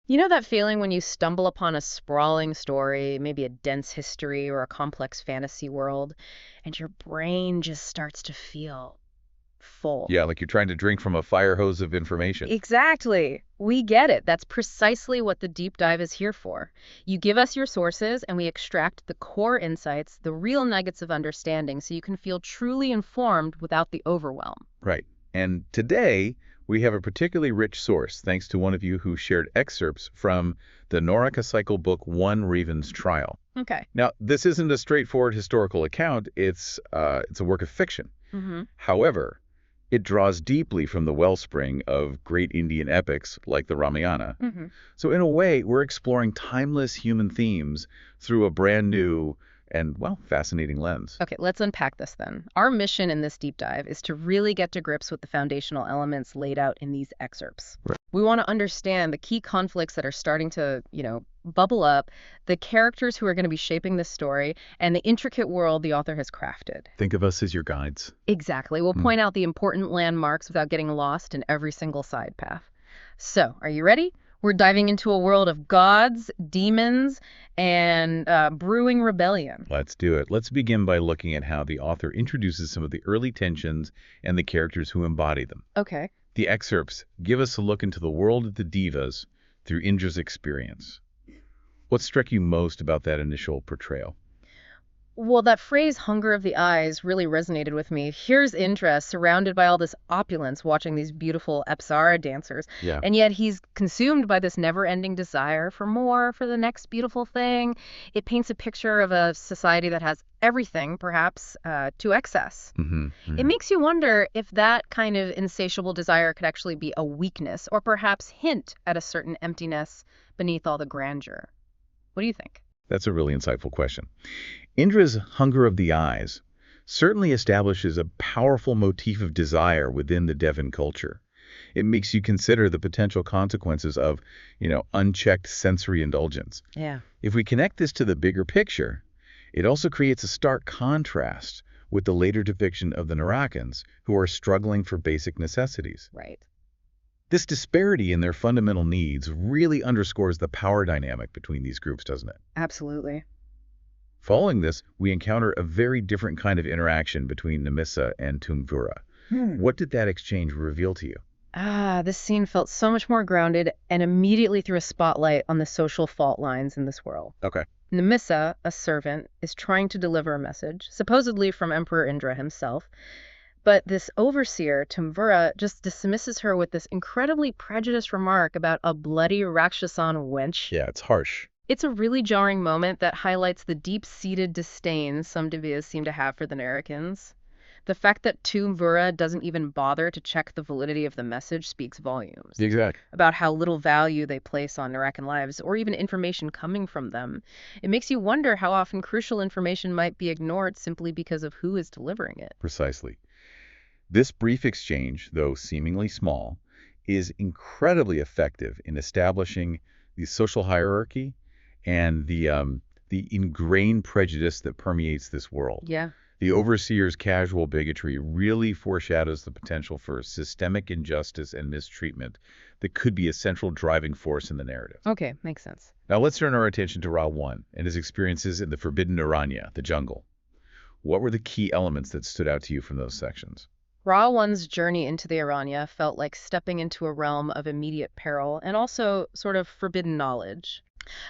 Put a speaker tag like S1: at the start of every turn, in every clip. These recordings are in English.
S1: You know that feeling when you stumble upon a sprawling story, maybe a dense history or a complex fantasy world, and your brain just starts to feel full?
S2: Yeah, like you're trying to drink from a fire hose of information.
S1: Exactly. We get it. That's precisely what the deep dive is here for. You give us your sources, and we extract the core insights, the real nuggets of understanding, so you can feel truly informed without the overwhelm.
S2: Right. And today, we have a particularly rich source, thanks to one of you who shared excerpts from the Naraka Cycle book One Raven's Trial.
S1: Okay.
S2: Now, this isn't a straightforward historical account. It's a work of fiction.
S1: Mm-hmm.
S2: However, it draws deeply from the wellspring of great Indian epics like the Ramayana.
S1: Mm-hmm.
S2: So in a way, we're exploring timeless human themes through a brand new and, well, fascinating lens.
S1: Okay, let's unpack this then. Our mission in this deep dive is to really get to grips with the foundational elements laid out in these excerpts.
S2: Right.
S1: We want to understand the key conflicts that are starting to, bubble up, the characters who are going to be shaping this story, and the intricate world the author has crafted.
S2: Think of us as your guides.
S1: Exactly. We'll point out the important landmarks without getting lost in every single side path. So, are you ready? We're diving into a world of gods, demons, and brewing rebellion.
S2: Let's do it. Let's begin by looking at how the author introduces some of the early tensions and the characters who embody them.
S1: Okay.
S2: The excerpts give us a look into the world of the divas through Indra's experience. What struck you most about that initial portrayal?
S1: Well, that phrase, hunger of the eyes, really resonated with me. Here's Indra surrounded by all this opulence, watching these beautiful Apsara dancers.
S2: Yeah.
S1: And yet he's consumed by this never-ending desire for more, for the next beautiful thing. It paints a picture of a society that has everything, perhaps, to excess. It makes you wonder if that kind of insatiable desire could actually be a weakness, or perhaps hint at a certain emptiness beneath all the grandeur. What do you think?
S2: That's a really insightful question. Indra's hunger of the eyes certainly establishes a powerful motif of desire within the Devan culture. It makes you consider the potential consequences of, unchecked sensory indulgence.
S1: Yeah.
S2: If we connect this to the bigger picture, it also creates a stark contrast with the later depiction of the Narakans, who are struggling for basic necessities.
S1: Right.
S2: This disparity in their fundamental needs really underscores the power dynamic between these groups, doesn't it?
S1: Absolutely.
S2: Following this, we encounter a very different kind of interaction between Namissa and Tungvura. What did that exchange reveal to you?
S1: This scene felt so much more grounded and immediately threw a spotlight on the social fault lines in this world.
S2: Okay.
S1: Namissa, a servant, is trying to deliver a message, supposedly from Emperor Indra himself. But this overseer, Tungvura, just dismisses her with this incredibly prejudiced remark about a bloody Rakshasan wench.
S2: Yeah, it's harsh.
S1: It's a really jarring moment that highlights the deep-seated disdain some Divyas seem to have for the Narakans. The fact that Tungvura doesn't even bother to check the validity of the message speaks volumes.
S2: Exactly.
S1: About how little value they place on Narakan lives, or even information coming from them. It makes you wonder how often crucial information might be ignored simply because of who is delivering it.
S2: Precisely. This brief exchange, though seemingly small, is incredibly effective in establishing the social hierarchy and the ingrained prejudice that permeates this world.
S1: Yeah.
S2: The overseer's casual bigotry really foreshadows the potential for systemic injustice and mistreatment that could be a central driving force in the narrative.
S1: Okay, makes sense.
S2: Now let's turn our attention to Ravan and his experiences in the Forbidden Aranya, the jungle. What were the key elements that stood out to you from those sections?
S1: Rawan's journey into the Aranya felt like stepping into a realm of immediate peril and also sort of forbidden knowledge.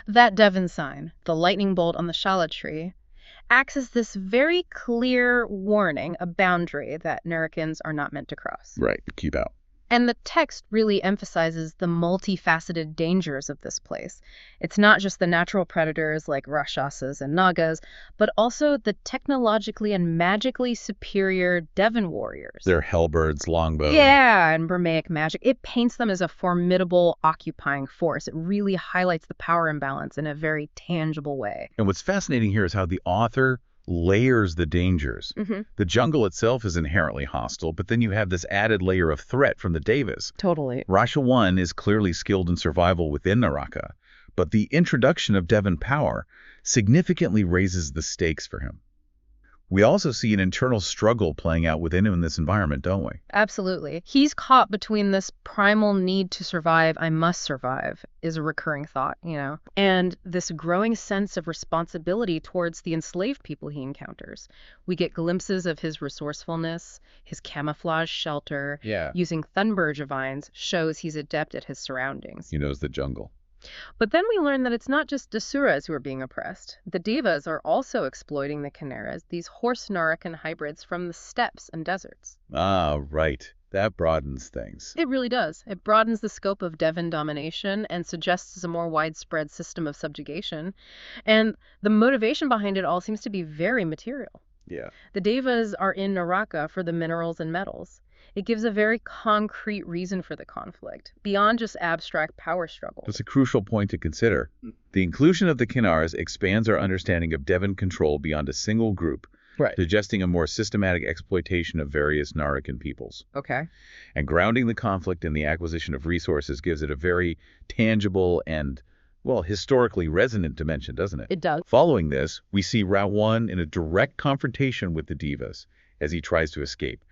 S1: That Devon sign, the lightning bolt on the shala tree, acts as this very clear warning, a boundary that Narakans are not meant to cross.
S2: Right, keep out.
S1: And the text really emphasizes the multifaceted dangers of this place. It's not just the natural predators like Rakshasas and Nagas, but also the technologically and magically superior Devon warriors.
S2: They're hellbirds, longbows.
S1: Yeah, and Brahmaic magic. It paints them as a formidable, occupying force. It really highlights the power imbalance in a very tangible way.
S2: And what's fascinating here is how the author layers the dangers. The jungle itself is inherently hostile, but then you have this added layer of threat from the Devas.
S1: Totally.
S2: Rasha 1 is clearly skilled in survival within Naraka, but the introduction of Devon power significantly raises the stakes for him. We also see an internal struggle playing out within him in this environment, don't we?
S1: Absolutely. He's caught between this primal need to survive, I must survive, is a recurring thought, and this growing sense of responsibility towards the enslaved people he encounters. We get glimpses of his resourcefulness, his camouflage shelter.
S2: Yeah.
S1: Using thunberg vines shows he's adept at his surroundings.
S2: He knows the jungle.
S1: But then we learn that it's not just Asuras who are being oppressed. The Devas are also exploiting the Kineras, these horse-Narakan hybrids from the steppes and deserts.
S2: Ah, right. That broadens things.
S1: It really does. It broadens the scope of Devan domination and suggests a more widespread system of subjugation. And the motivation behind it all seems to be very material.
S2: Yeah.
S1: The Devas are in Naraka for the minerals and metals. It gives a very concrete reason for the conflict, beyond just abstract power struggles.
S2: That's a crucial point to consider. The inclusion of the Kinnaras expands our understanding of Devan control beyond a single group, suggesting a more systematic exploitation of various Narakan peoples.
S1: Okay.
S2: And grounding the conflict in the acquisition of resources gives it a very tangible and, well, historically resonant dimension, doesn't it?
S1: It does.
S2: Following this, we see Ravan in a direct confrontation with the Devas as he tries to escape.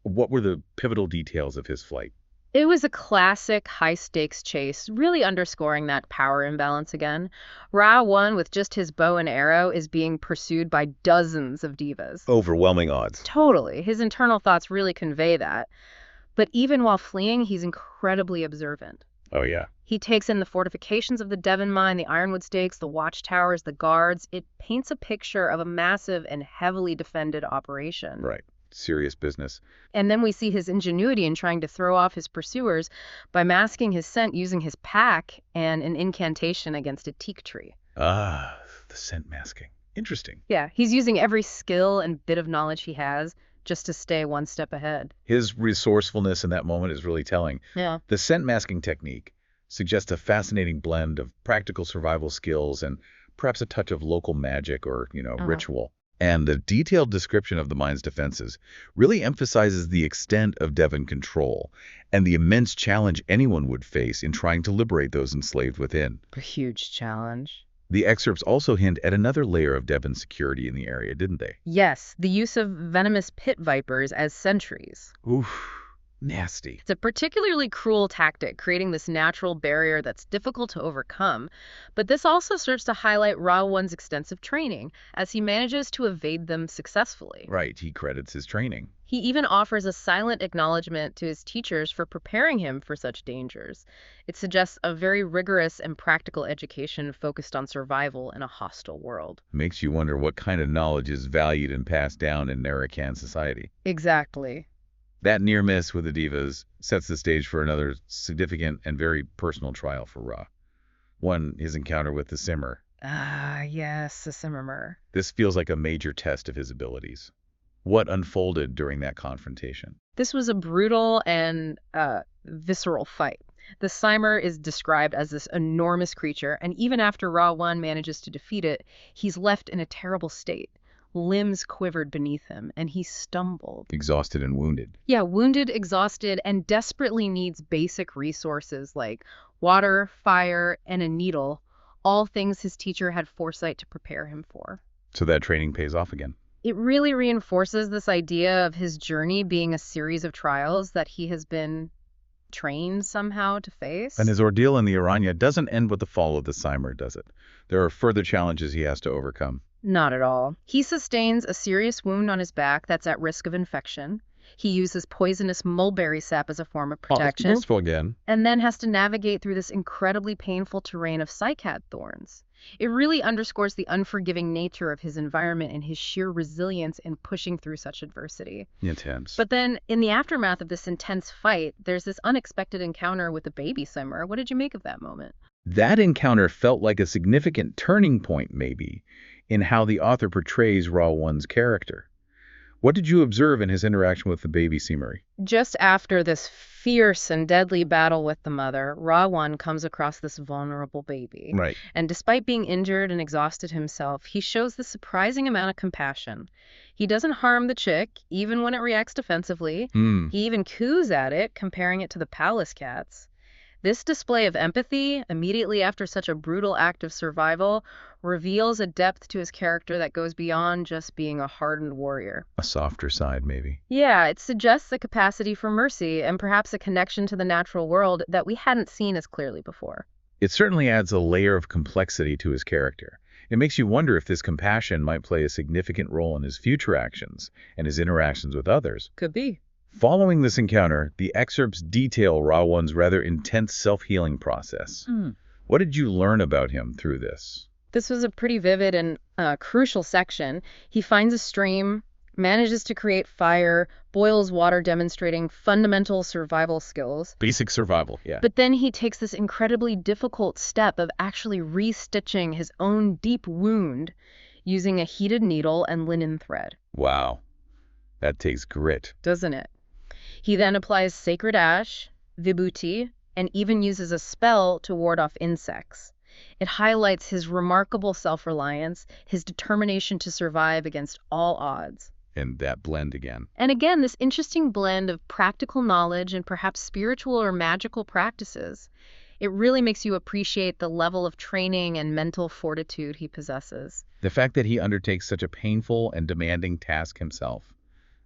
S2: What were the pivotal details of his flight?
S1: It was a classic high-stakes chase, really underscoring that power imbalance again. Ravan, with just his bow and arrow, is being pursued by dozens of Devas.
S2: Overwhelming odds.
S1: Totally. His internal thoughts really convey that. But even while fleeing, he's incredibly observant.
S2: Oh, yeah.
S1: He takes in the fortifications of the Devon mine, the ironwood stakes, the watchtowers, the guards. It paints a picture of a massive and heavily defended operation.
S2: Right. Serious business.
S1: And then we see his ingenuity in trying to throw off his pursuers by masking his scent using his pack and an incantation against a teak tree.
S2: Ah, the scent masking. Interesting.
S1: Yeah, he's using every skill and bit of knowledge he has just to stay one step ahead.
S2: His resourcefulness in that moment is really telling.
S1: Yeah.
S2: The scent masking technique suggests a fascinating blend of practical survival skills and perhaps a touch of local magic or, ritual. And the detailed description of the mine's defenses really emphasizes the extent of Devan control and the immense challenge anyone would face in trying to liberate those enslaved within.
S1: A huge challenge.
S2: The excerpts also hint at another layer of Devan security in the area, didn't they?
S1: Yes, the use of venomous pit vipers as sentries.
S2: Oof. Nasty.
S1: It's a particularly cruel tactic, creating this natural barrier that's difficult to overcome. But this also serves to highlight Rawan's extensive training, as he manages to evade them successfully.
S2: Right, he credits his training.
S1: He even offers a silent acknowledgement to his teachers for preparing him for such dangers. It suggests a very rigorous and practical education focused on survival in a hostile world.
S2: Makes you wonder what kind of knowledge is valued and passed down in Narakan society.
S1: Exactly.
S2: That near miss with the Devas sets the stage for another significant and very personal trial for Ra. One, his encounter with the Simmer.
S1: Ah, yes, the Simmer.
S2: This feels like a major test of his abilities. What unfolded during that confrontation?
S1: This was a brutal and visceral fight. The Simmer is described as this enormous creature, and even after Rawan manages to defeat it, he's left in a terrible state. Limbs quivered beneath him, and he stumbled.
S2: Exhausted and wounded.
S1: Yeah, wounded, exhausted, and desperately needs basic resources like water, fire, and a needle, all things his teacher had foresight to prepare him for.
S2: So that training pays off again.
S1: It really reinforces this idea of his journey being a series of trials that he has been trained somehow to face.
S2: And his ordeal in the Aranya doesn't end with the fall of the Simmer, does it? There are further challenges he has to overcome.
S1: Not at all. He sustains a serious wound on his back that's at risk of infection. He uses poisonous mulberry sap as a form of protection.
S2: Useful again.
S1: And then has to navigate through this incredibly painful terrain of cycad thorns. It really underscores the unforgiving nature of his environment and his sheer resilience in pushing through such adversity.
S2: Intense.
S1: But then, in the aftermath of this intense fight, there's this unexpected encounter with the baby Simmer. What did you make of that moment?
S2: That encounter felt like a significant turning point, maybe, in how the author portrays Rawan's character. What did you observe in his interaction with the baby Simmer?
S1: Just after this fierce and deadly battle with the mother, Rawan comes across this vulnerable baby.
S2: Right.
S1: And despite being injured and exhausted himself, he shows the surprising amount of compassion. He doesn't harm the chick, even when it reacts defensively. He even coos at it, comparing it to the palace cats. This display of empathy, immediately after such a brutal act of survival, reveals a depth to his character that goes beyond just being a hardened warrior.
S2: A softer side, maybe.
S1: Yeah, it suggests a capacity for mercy and perhaps a connection to the natural world that we hadn't seen as clearly before.
S2: It certainly adds a layer of complexity to his character. It makes you wonder if this compassion might play a significant role in his future actions and his interactions with others.
S1: Could be.
S2: Following this encounter, the excerpts detail Rawan's rather intense self-healing process. What did you learn about him through this?
S1: This was a pretty vivid and crucial section. He finds a stream, manages to create fire, boils water, demonstrating fundamental survival skills.
S2: Basic survival, yeah.
S1: But then he takes this incredibly difficult step of actually restitching his own deep wound using a heated needle and linen thread.
S2: Wow. That takes grit.
S1: Doesn't it? He then applies sacred ash, vibhuti, and even uses a spell to ward off insects. It highlights his remarkable self-reliance, his determination to survive against all odds.
S2: And that blend again.
S1: And again, this interesting blend of practical knowledge and perhaps spiritual or magical practices. It really makes you appreciate the level of training and mental fortitude he possesses.
S2: The fact that he undertakes such a painful and demanding task himself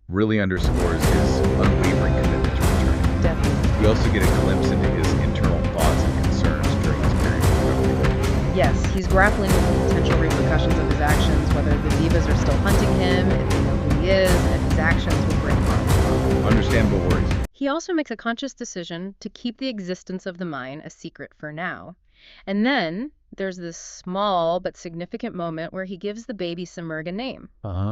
S2: really underscores his unwavering commitment to returning.
S1: Definitely.
S2: We also get a glimpse into his internal thoughts and concerns during this period of recovery.
S1: Yes, he's grappling with the potential repercussions of his actions, whether the divas are still hunting him, if they know who he is, and if his actions will bring harm.
S2: Understandable worries.
S1: He also makes a conscious decision to keep the existence of the mine a secret for now. And then there's this small but significant moment where he gives the baby Simurgh a name.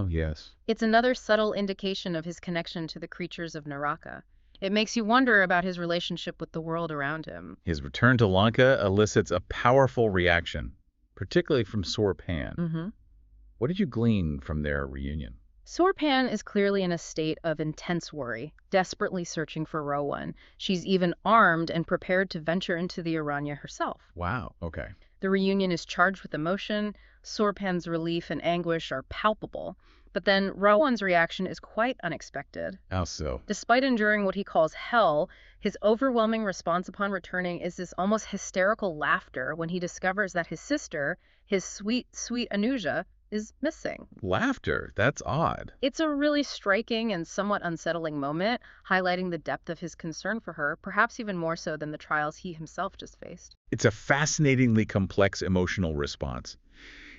S2: Yes.
S1: It's another subtle indication of his connection to the creatures of Naraka. It makes you wonder about his relationship with the world around him.
S2: His return to Lanka elicits a powerful reaction, particularly from Surpan. What did you glean from their reunion?
S1: Surpan is clearly in a state of intense worry, desperately searching for Rawan. She's even armed and prepared to venture into the Aranya herself.
S2: Wow, okay.
S1: The reunion is charged with emotion. Surpan's relief and anguish are palpable. But then Rawan's reaction is quite unexpected.
S2: How so?
S1: Despite enduring what he calls hell, his overwhelming response upon returning is this almost hysterical laughter when he discovers that his sister, his sweet, sweet Anuja, is missing.
S2: Laughter? That's odd.
S1: It's a really striking and somewhat unsettling moment, highlighting the depth of his concern for her, perhaps even more so than the trials he himself just faced.
S2: It's a fascinatingly complex emotional response.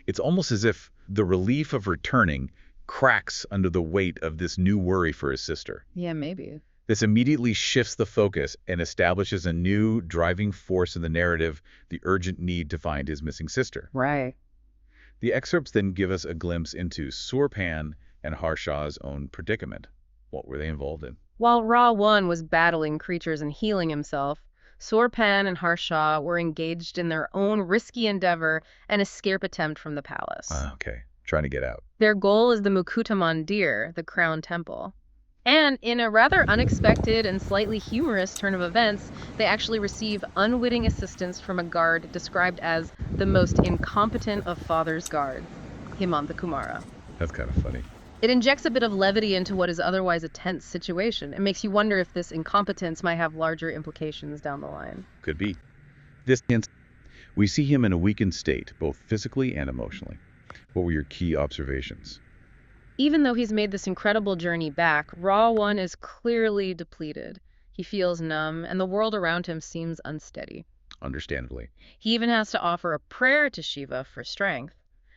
S2: It's almost as if the relief of returning cracks under the weight of this new worry for his sister.
S1: Yeah, maybe.
S2: This immediately shifts the focus and establishes a new driving force in the narrative, the urgent need to find his missing sister.
S1: Right.
S2: The excerpts then give us a glimpse into Surpan and Harsha's own predicament. What were they involved in?
S1: While Rawan was battling creatures and healing himself, Surpan and Harsha were engaged in their own risky endeavor, an escape attempt from the palace.
S2: Okay, trying to get out.
S1: Their goal is the Mukuta Mandir, the crown temple. And in a rather unexpected and slightly humorous turn of events, they actually receive unwitting assistance from a guard described as the most incompetent of father's guards, Himantha Kumara.
S2: That's kind of funny.
S1: It injects a bit of levity into what is otherwise a tense situation. It makes you wonder if this incompetence might have larger implications down the line.
S2: Could be. This hints we see him in a weakened state, both physically and emotionally. What were your key observations?
S1: Even though he's made this incredible journey back, Rawan is clearly depleted. He feels numb, and the world around him seems unsteady.
S2: Understandably.
S1: He even has to offer a prayer to Shiva for strength.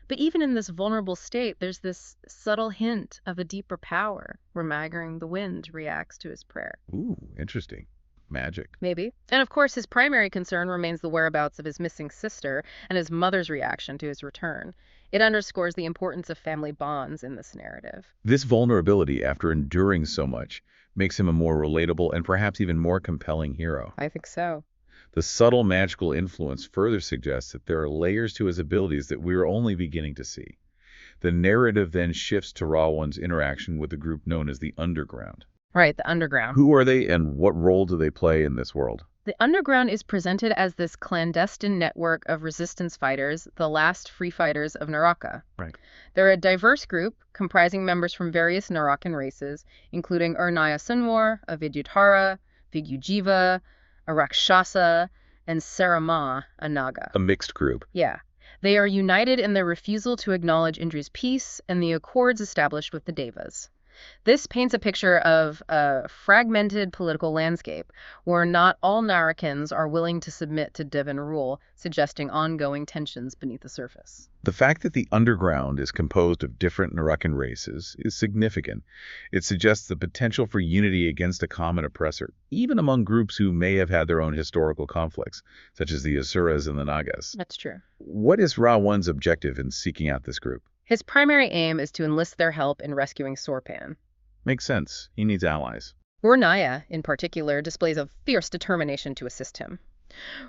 S1: But even in this vulnerable state, there's this subtle hint of a deeper power. Remaggering the wind reacts to his prayer.
S2: Ooh, interesting. Magic.
S1: Maybe. And of course, his primary concern remains the whereabouts of his missing sister and his mother's reaction to his return. It underscores the importance of family bonds in this narrative.
S2: This vulnerability, after enduring so much, makes him a more relatable and perhaps even more compelling hero.
S1: I think so.
S2: The subtle magical influence further suggests that there are layers to his abilities that we are only beginning to see. The narrative then shifts to Rawan's interaction with the group known as the Underground.
S1: Right, the Underground.
S2: Who are they and what role do they play in this world?
S1: The Underground is presented as this clandestine network of resistance fighters, the last free fighters of Naraka.
S2: Right.
S1: They're a diverse group comprising members from various Narakan races, including Urnaya Sunwar, a Vidyuthara, Vighujiva, a Rakshasa, and Sarama, a Naga.
S2: A mixed group.
S1: Yeah. They are united in their refusal to acknowledge Indra's peace and the accords established with the Devas. This paints a picture of a fragmented political landscape where not all Narakans are willing to submit to Devan rule, suggesting ongoing tensions beneath the surface.
S2: The fact that the underground is composed of different Narakan races is significant. It suggests the potential for unity against a common oppressor, even among groups who may have had their own historical conflicts, such as the Asuras and the Nagas.
S1: That's true.
S2: What is Rawan's objective in seeking out this group?
S1: His primary aim is to enlist their help in rescuing Surpan.
S2: Makes sense. He needs allies.
S1: Urnaya, in particular, displays a fierce determination to assist him.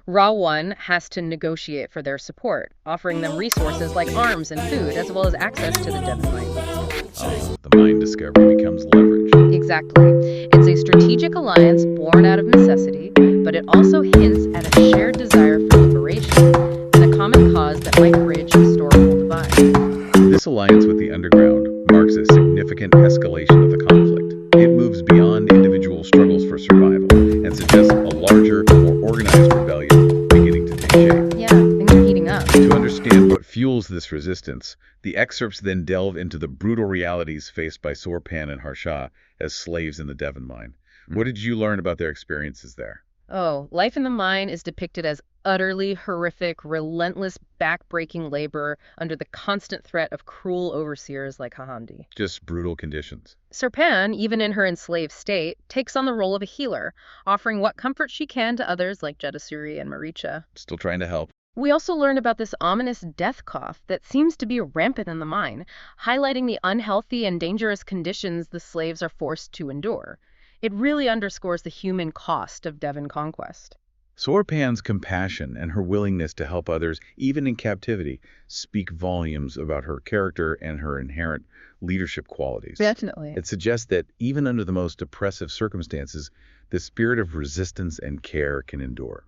S1: Rawan has to negotiate for their support, offering them resources like arms and food, as well as access to the Devan mine.
S2: The mine discovery becomes leverage.
S1: Exactly. It's a strategic alliance born out of necessity, but it also hints at a shared desire for liberation and a common cause that might bridge historical divides.
S2: This alliance with the underground marks a significant escalation of the conflict. It moves beyond individual struggles for survival and suggests a larger, more organized rebellion beginning to take shape.
S1: Yeah, things are heating up.
S2: To understand what fuels this resistance, the excerpts then delve into the brutal realities faced by Surpan and Harsha as slaves in the Devan mine. What did you learn about their experiences there?
S1: Oh, life in the mine is depicted as utterly horrific, relentless, back-breaking labor under the constant threat of cruel overseers like Hahandi.
S2: Just brutal conditions.
S1: Surpan, even in her enslaved state, takes on the role of a healer, offering what comfort she can to others like Jedasuri and Maricha.
S2: Still trying to help.
S1: We also learned about this ominous death cough that seems to be rampant in the mine, highlighting the unhealthy and dangerous conditions the slaves are forced to endure. It really underscores the human cost of Devan conquest.
S2: Surpan's compassion and her willingness to help others, even in captivity, speak volumes about her character and her inherent leadership qualities.
S1: Definitely.
S2: It suggests that even under the most oppressive circumstances, the spirit of resistance and care can endure.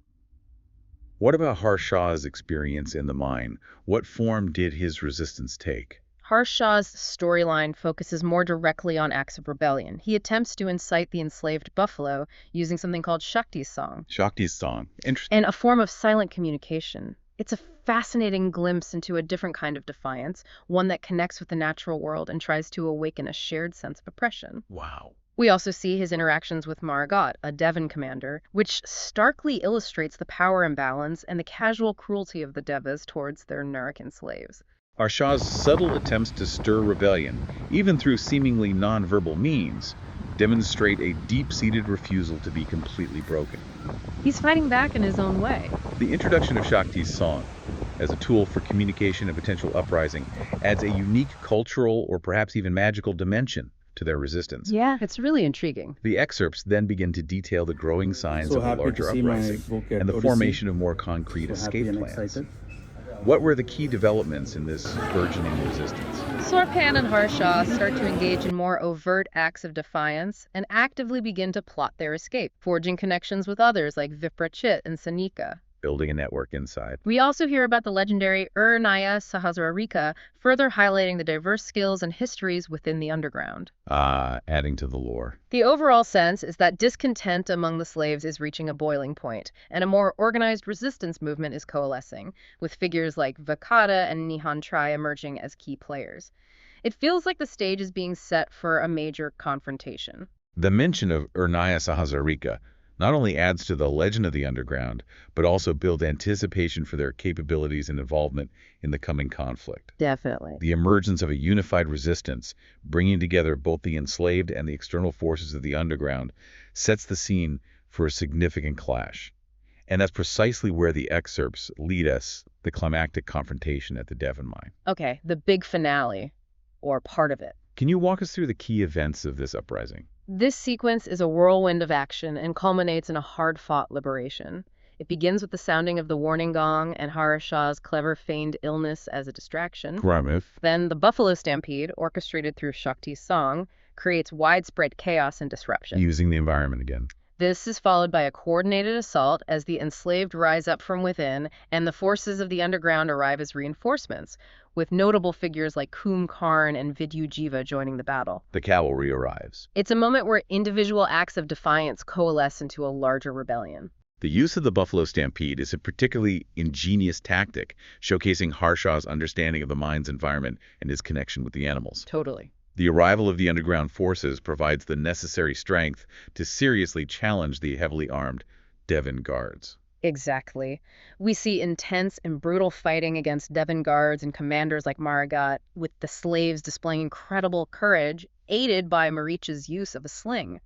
S2: What about Harsha's experience in the mine? What form did his resistance take?
S1: Harsha's storyline focuses more directly on acts of rebellion. He attempts to incite the enslaved buffalo using something called Shakti's song.
S2: Shakti's song. Interesting.
S1: And a form of silent communication. It's a fascinating glimpse into a different kind of defiance, one that connects with the natural world and tries to awaken a shared sense of oppression.
S2: Wow.
S1: We also see his interactions with Maragat, a Devan commander, which starkly illustrates the power imbalance and the casual cruelty of the Devas towards their Narakan slaves.
S2: Harsha's subtle attempts to stir rebellion, even through seemingly non-verbal means, demonstrate a deep-seated refusal to be completely broken.
S1: He's fighting back in his own way.
S2: The introduction of Shakti's song as a tool for communication and potential uprising adds a unique cultural or perhaps even magical dimension to their resistance.
S1: Yeah, it's really intriguing.
S2: The excerpts then begin to detail the growing signs of a larger uprising and the
S3: Odyssey.
S2: formation of more concrete escape plans. What were the key developments in this burgeoning resistance?
S1: Surpan and Harsha start to engage in more overt acts of defiance and actively begin to plot their escape, forging connections with others like Viprachit and Sanika.
S2: Building a network inside.
S1: We also hear about the legendary Urnaya Sahasrarika, further highlighting the diverse skills and histories within the underground.
S2: Adding to the lore.
S1: The overall sense is that discontent among the slaves is reaching a boiling point, and a more organized resistance movement is coalescing, with figures like Vakata and Nihantrai emerging as key players. It feels like the stage is being set for a major confrontation.
S2: The mention of Urnaya Sahasrarika not only adds to the legend of the underground, but also builds anticipation for their capabilities and involvement in the coming conflict.
S1: Definitely.
S2: The emergence of a unified resistance, bringing together both the enslaved and the external forces of the underground, sets the scene for a significant clash. And that's precisely where the excerpts lead us, the climactic confrontation at the Devan mine.
S1: Okay, the big finale, or part of it.
S2: Can you walk us through the key events of this uprising?
S1: This sequence is a whirlwind of action and culminates in a hard-fought liberation. It begins with the sounding of the warning gong and Harsha's clever feigned illness as a distraction. Then the buffalo stampede, orchestrated through Shakti's song, creates widespread chaos and disruption.
S2: Using the environment again.
S1: This is followed by a coordinated assault as the enslaved rise up from within and the forces of the underground arrive as reinforcements, with notable figures like Kumkarn and Vidyujiva joining the battle.
S2: The cavalry arrives.
S1: It's a moment where individual acts of defiance coalesce into a larger rebellion.
S2: The use of the buffalo stampede is a particularly ingenious tactic, showcasing Harsha's understanding of the mine's environment and his connection with the animals.
S1: Totally.
S2: The arrival of the underground forces provides the necessary strength to seriously challenge the heavily armed Devon guards.
S1: Exactly. We see intense and brutal fighting against Devon guards and commanders like Maragat, with the slaves displaying incredible courage, aided by Marich's use of a sling.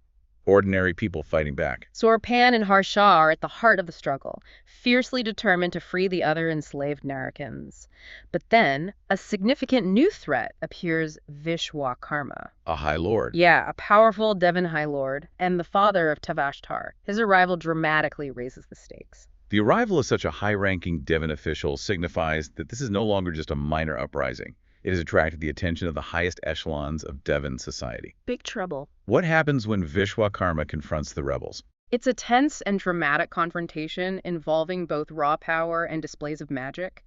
S2: Ordinary people fighting back.
S1: Surpan and Harsha are at the heart of the struggle, fiercely determined to free the other enslaved Narrakans. But then, a significant new threat appears: Vishwakarma.
S2: A High Lord.
S1: Yeah, a powerful Devon High Lord, and the father of Tavashtar. His arrival dramatically raises the stakes.
S2: The arrival of such a high-ranking Devon official signifies that this is no longer just a minor uprising. It has attracted the attention of the highest echelons of Devon society.
S1: Big trouble.
S2: What happens when Vishwakarma confronts the rebels?
S1: It's a tense and dramatic confrontation involving both raw power and displays of magic.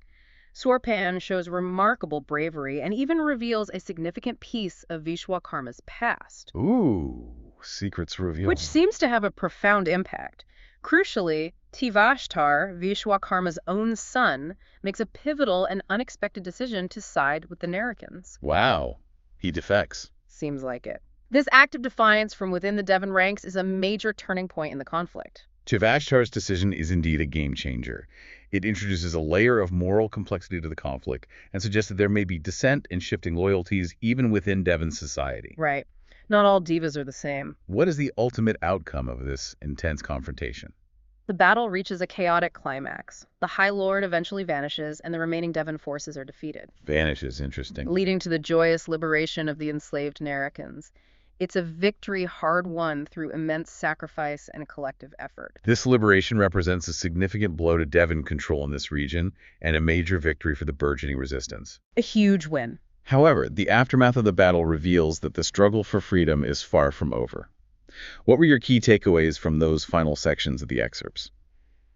S1: Surpan shows remarkable bravery and even reveals a significant piece of Vishwakarma's past,
S2: Ooh, secrets revealed.
S1: which seems to have a profound impact. Crucially, Tivashtar, Vishwakarma's own son, makes a pivotal and unexpected decision to side with the Narrakans.
S2: Wow, he defects.
S1: Seems like it. This act of defiance from within the Devon ranks is a major turning point in the conflict.
S2: Tivashtar's decision is indeed a game changer. It introduces a layer of moral complexity to the conflict and suggests that there may be dissent and shifting loyalties even within Devon society.
S1: Right. Not all divas are the same.
S2: What is the ultimate outcome of this intense confrontation?
S1: The battle reaches a chaotic climax. The High Lord eventually vanishes, and the remaining Devon forces are defeated,
S2: Vanishes, interesting.
S1: leading to the joyous liberation of the enslaved Narrakans. It's a victory hard won through immense sacrifice and collective effort.
S2: This liberation represents a significant blow to Devon control in this region and a major victory for the burgeoning resistance.
S1: A huge win.
S2: However, the aftermath of the battle reveals that the struggle for freedom is far from over. What were your key takeaways from those final sections of the excerpts?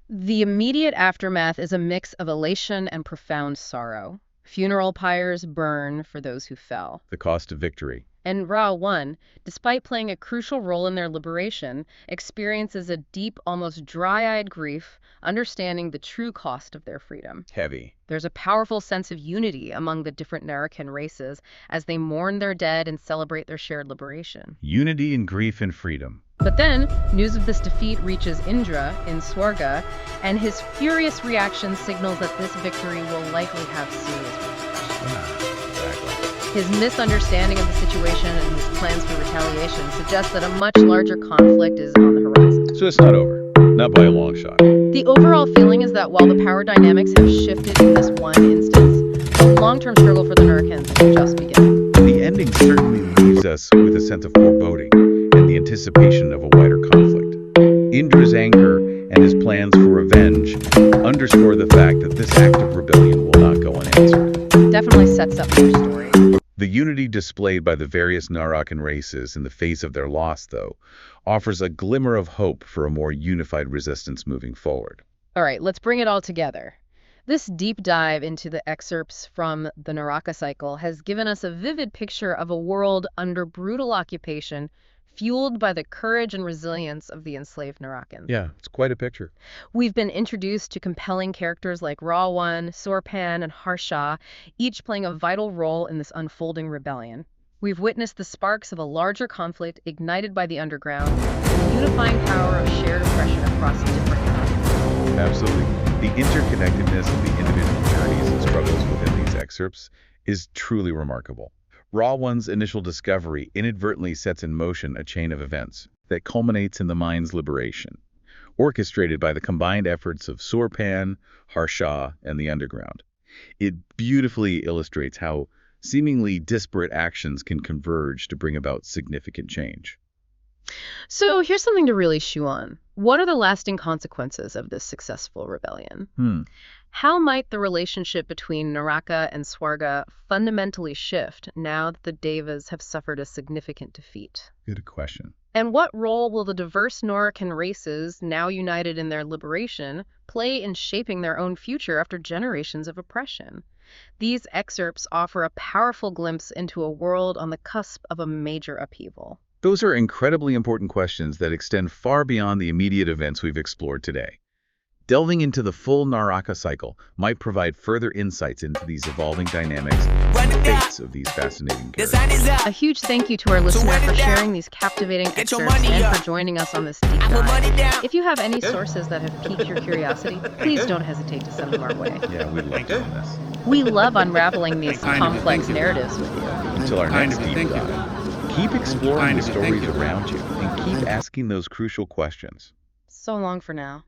S1: The immediate aftermath is a mix of elation and profound sorrow. Funeral pyres burn for those who fell.
S2: The cost of victory.
S1: And Ravan, despite playing a crucial role in their liberation, experiences a deep, almost dry-eyed grief, understanding the true cost of their freedom.
S2: Heavy.
S1: There's a powerful sense of unity among the different Narakan races as they mourn their dead and celebrate their shared liberation.
S2: Unity in grief and freedom.
S1: But then, news of this defeat reaches Indra in Swarga, and his furious reaction signals that this victory will likely have serious repercussions.
S2: Exactly.
S1: His misunderstanding of the situation and his plans for retaliation suggest that a much larger conflict is on the horizon.
S2: So it's not over. Not by a long shot.
S1: The overall feeling is that while the power dynamics have shifted in this one instance, the long-term struggle for the Narrakans is just beginning.
S2: The ending certainly leaves us with a sense of foreboding and the anticipation of a wider conflict. Indra's anger and his plans for revenge underscore the fact that this act of rebellion will not go unanswered.
S1: Definitely sets up your story.
S2: The unity displayed by the various Narakan races in the face of their loss, though, offers a glimmer of hope for a more unified resistance moving forward.
S1: All right, let's bring it all together. This deep dive into the excerpts from the Naraka Cycle has given us a vivid picture of a world under brutal occupation, fueled by the courage and resilience of the enslaved Narakans.
S2: Yeah, it's quite a picture.
S1: We've been introduced to compelling characters like Ravan, Surpan, and Harsha, each playing a vital role in this unfolding rebellion. We've witnessed the sparks of a larger conflict ignited by the underground, the unifying power of shared oppression across different continents.
S2: Absolutely. The interconnectedness of the individual journeys and struggles within these excerpts is truly remarkable. Rawan's initial discovery inadvertently sets in motion a chain of events that culminates in the mine's liberation, orchestrated by the combined efforts of Surpan, Harsha, and the underground. It beautifully illustrates how seemingly disparate actions can converge to bring about significant change.
S1: So here's something to really chew on. What are the lasting consequences of this successful rebellion? How might the relationship between Naraka and Swarga fundamentally shift now that the Devas have suffered a significant defeat?
S2: Good question.
S1: And what role will the diverse Narakan races, now united in their liberation, play in shaping their own future after generations of oppression? These excerpts offer a powerful glimpse into a world on the cusp of a major upheaval.
S2: Those are incredibly important questions that extend far beyond the immediate events we've explored today. Delving into the full Naraka cycle might provide further insights into these evolving dynamics and the fates of these fascinating characters.
S1: A huge thank you to our listener for sharing these captivating excerpts and for joining us on this deep dive. If you have any sources that have piqued your curiosity, please don't hesitate to send them our way.
S2: Yeah, we love doing this.
S1: We love unraveling these complex narratives with you.
S2: Until our next deep dive, keep exploring the stories around you and keep asking those crucial questions.
S1: So long for now.